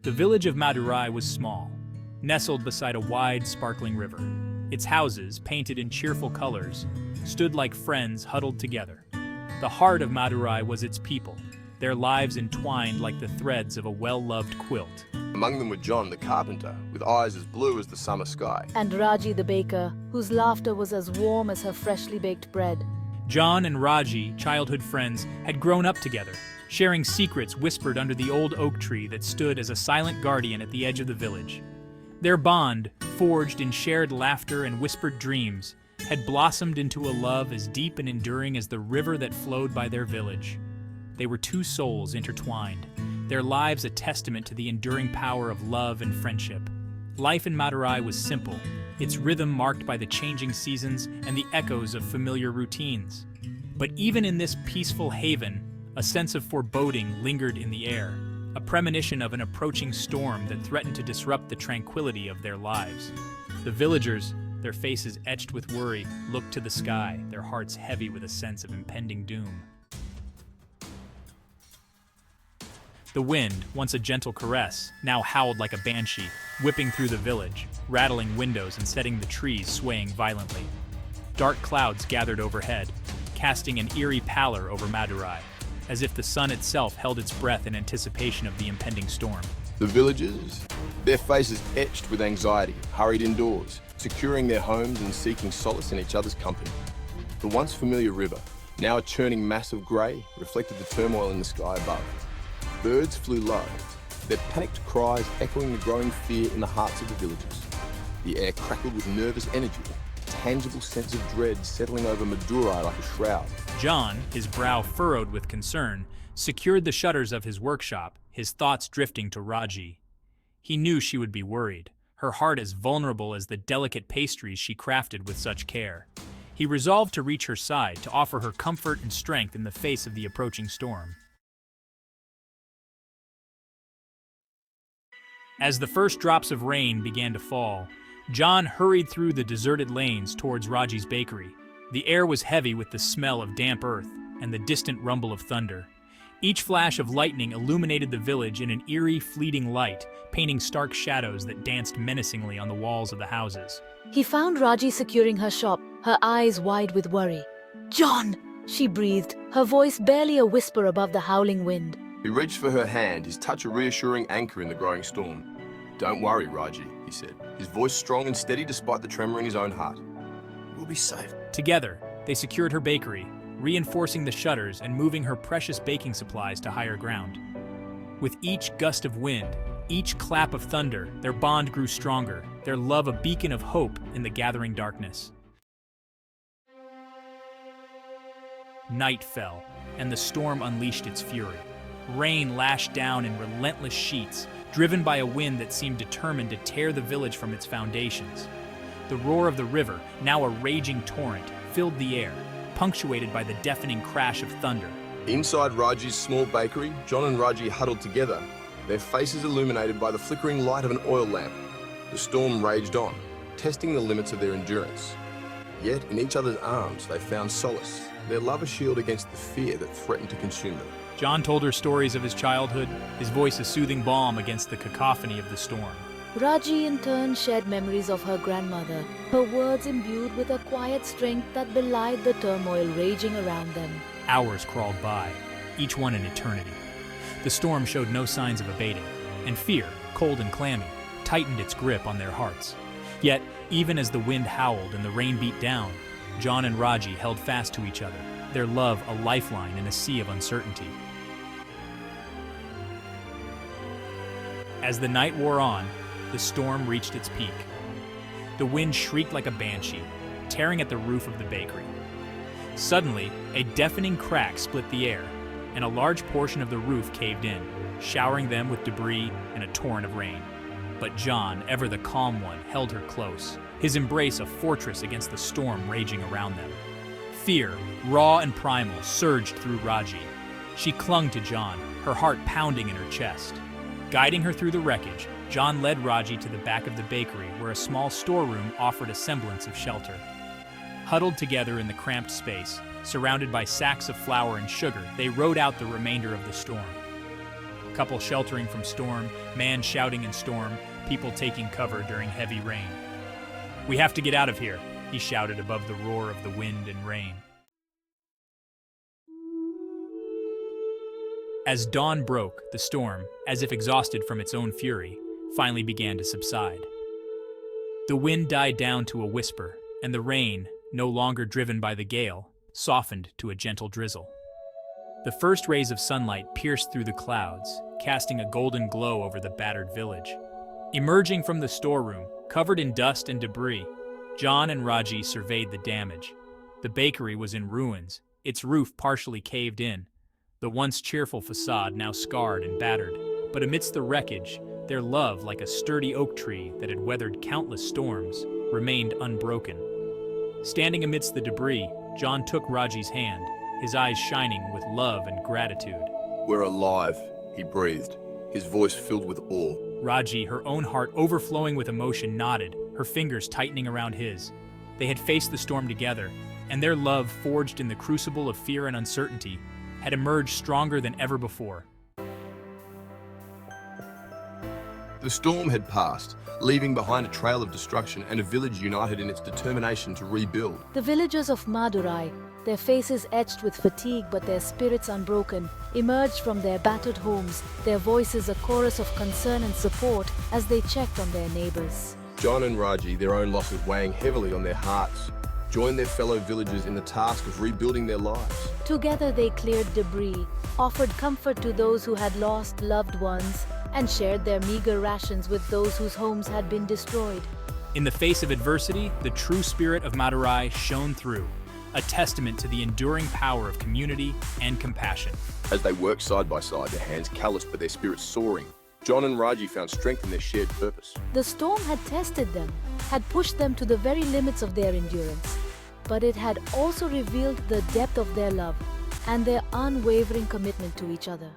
The village of Madurai was small, nestled beside a wide, sparkling river. Its houses, painted in cheerful colors, stood like friends huddled together. The heart of Madurai was its people, their lives entwined like the threads of a well-loved quilt. Among them were John, the carpenter, with eyes as blue as the summer sky. And Raji, the baker, whose laughter was as warm as her freshly baked bread. John and Raji, childhood friends, had grown up together, sharing secrets whispered under the old oak tree that stood as a silent guardian at the edge of the village. Their bond, forged in shared laughter and whispered dreams, had blossomed into a love as deep and enduring as the river that flowed by their village. They were two souls intertwined, their lives a testament to the enduring power of love and friendship. Life in Madurai was simple, its rhythm marked by the changing seasons and the echoes of familiar routines. But even in this peaceful haven, a sense of foreboding lingered in the air, a premonition of an approaching storm that threatened to disrupt the tranquility of their lives. The villagers, their faces etched with worry, looked to the sky, their hearts heavy with a sense of impending doom. The wind, once a gentle caress, now howled like a banshee, whipping through the village, rattling windows and setting the trees swaying violently. Dark clouds gathered overhead, casting an eerie pallor over Madurai, as if the sun itself held its breath in anticipation of the impending storm. The villagers, their faces etched with anxiety, hurried indoors, securing their homes and seeking solace in each other's company. The once familiar river, now a churning mass of grey, reflected the turmoil in the sky above. Birds flew low, their panicked cries echoing the growing fear in the hearts of the villagers. The air crackled with nervous energy, a tangible sense of dread settling over Madurai like a shroud. John, his brow furrowed with concern, secured the shutters of his workshop, his thoughts drifting to Raji. He knew she would be worried, her heart as vulnerable as the delicate pastries she crafted with such care. He resolved to reach her side, to offer her comfort and strength in the face of the approaching storm. As the first drops of rain began to fall, John hurried through the deserted lanes towards Raji's bakery. The air was heavy with the smell of damp earth and the distant rumble of thunder. Each flash of lightning illuminated the village in an eerie, fleeting light, painting stark shadows that danced menacingly on the walls of the houses. He found Raji securing her shop, her eyes wide with worry. "John!" she breathed, her voice barely a whisper above the howling wind. He reached for her hand, his touch a reassuring anchor in the growing storm. "Don't worry, Raji," he said, his voice strong and steady despite the tremor in his own heart. "We'll be safe." Together, they secured her bakery, reinforcing the shutters and moving her precious baking supplies to higher ground. With each gust of wind, each clap of thunder, their bond grew stronger, their love a beacon of hope in the gathering darkness. Night fell, and the storm unleashed its fury. Rain lashed down in relentless sheets, driven by a wind that seemed determined to tear the village from its foundations. The roar of the river, now a raging torrent, filled the air, punctuated by the deafening crash of thunder. Inside Raji's small bakery, John and Raji huddled together, their faces illuminated by the flickering light of an oil lamp. The storm raged on, testing the limits of their endurance. Yet in each other's arms they found solace, their love a shield against the fear that threatened to consume them. John told her stories of his childhood, his voice a soothing balm against the cacophony of the storm. Raji in turn shared memories of her grandmother, her words imbued with a quiet strength that belied the turmoil raging around them. Hours crawled by, each one an eternity. The storm showed no signs of abating, and fear, cold and clammy, tightened its grip on their hearts. Yet, even as the wind howled and the rain beat down, John and Raji held fast to each other, their love a lifeline in a sea of uncertainty. As the night wore on, the storm reached its peak. The wind shrieked like a banshee, tearing at the roof of the bakery. Suddenly, a deafening crack split the air, and a large portion of the roof caved in, showering them with debris and a torrent of rain. But John, ever the calm one, held her close, his embrace a fortress against the storm raging around them. Fear, raw and primal, surged through Raji. She clung to John, her heart pounding in her chest. Guiding her through the wreckage, John led Raji to the back of the bakery where a small storeroom offered a semblance of shelter. Huddled together in the cramped space, surrounded by sacks of flour and sugar, they rode out the remainder of the storm. Couple sheltering from storm, man shouting in storm, people taking cover during heavy rain. "We have to get out of here," he shouted above the roar of the wind and rain. As dawn broke, the storm, as if exhausted from its own fury, finally began to subside. The wind died down to a whisper, and the rain, no longer driven by the gale, softened to a gentle drizzle. The first rays of sunlight pierced through the clouds, casting a golden glow over the battered village. Emerging from the storeroom, covered in dust and debris, John and Raji surveyed the damage. The bakery was in ruins, its roof partially caved in, the once cheerful facade now scarred and battered. But amidst the wreckage, their love, like a sturdy oak tree that had weathered countless storms, remained unbroken. Standing amidst the debris, John took Raji's hand, his eyes shining with love and gratitude. "We're alive," he breathed, his voice filled with awe. Raji, her own heart overflowing with emotion, nodded, her fingers tightening around his. They had faced the storm together, and their love, forged in the crucible of fear and uncertainty, had emerged stronger than ever before. The storm had passed, leaving behind a trail of destruction and a village united in its determination to rebuild. The villagers of Madurai, their faces etched with fatigue but their spirits unbroken, emerged from their battered homes, their voices a chorus of concern and support as they checked on their neighbors. John and Raji, their own losses weighing heavily on their hearts, joined their fellow villagers in the task of rebuilding their lives. Together they cleared debris, offered comfort to those who had lost loved ones, and shared their meager rations with those whose homes had been destroyed. In the face of adversity, the true spirit of Madurai shone through, a testament to the enduring power of community and compassion. As they worked side by side, their hands calloused but their spirits soaring, John and Raji found strength in their shared purpose. The storm had tested them, had pushed them to the very limits of their endurance, but it had also revealed the depth of their love and their unwavering commitment to each other.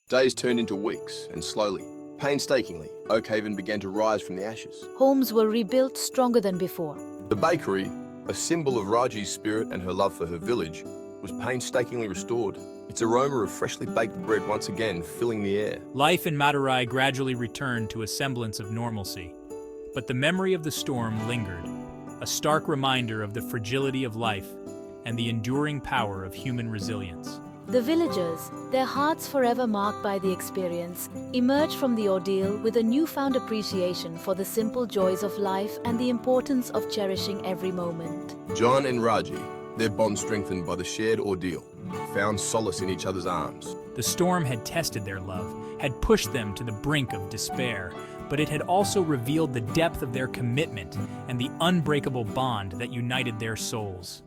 Days turned into weeks, and slowly, painstakingly, Oakhaven began to rise from the ashes. Homes were rebuilt stronger than before. The bakery, a symbol of Raji's spirit and her love for her village, was painstakingly restored, its aroma of freshly baked bread once again filling the air. Life in Madurai gradually returned to a semblance of normalcy, but the memory of the storm lingered, a stark reminder of the fragility of life and the enduring power of human resilience. The villagers, their hearts forever marked by the experience, emerged from the ordeal with a newfound appreciation for the simple joys of life and the importance of cherishing every moment. John and Raji, their bond strengthened by the shared ordeal, found solace in each other's arms. The storm had tested their love, had pushed them to the brink of despair, but it had also revealed the depth of their commitment and the unbreakable bond that united their souls.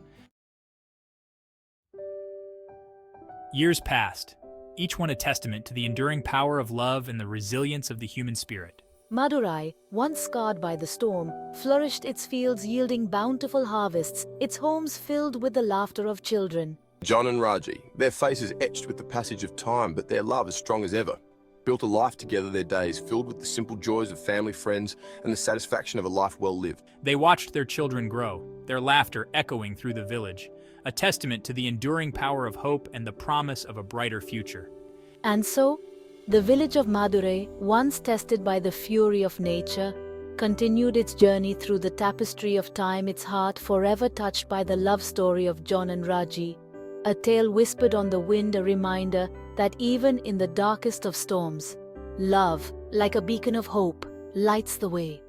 Years passed, each one a testament to the enduring power of love and the resilience of the human spirit. Madurai, once scarred by the storm, flourished, its fields yielding bountiful harvests, its homes filled with the laughter of children. John and Raji, their faces etched with the passage of time, but their love as strong as ever, built a life together, their days filled with the simple joys of family, friends, and the satisfaction of a life well lived. They watched their children grow, their laughter echoing through the village, a testament to the enduring power of hope and the promise of a brighter future. And so, the village of Madurai, once tested by the fury of nature, continued its journey through the tapestry of time, its heart forever touched by the love story of John and Raji, a tale whispered on the wind, a reminder that even in the darkest of storms, love, like a beacon of hope, lights the way.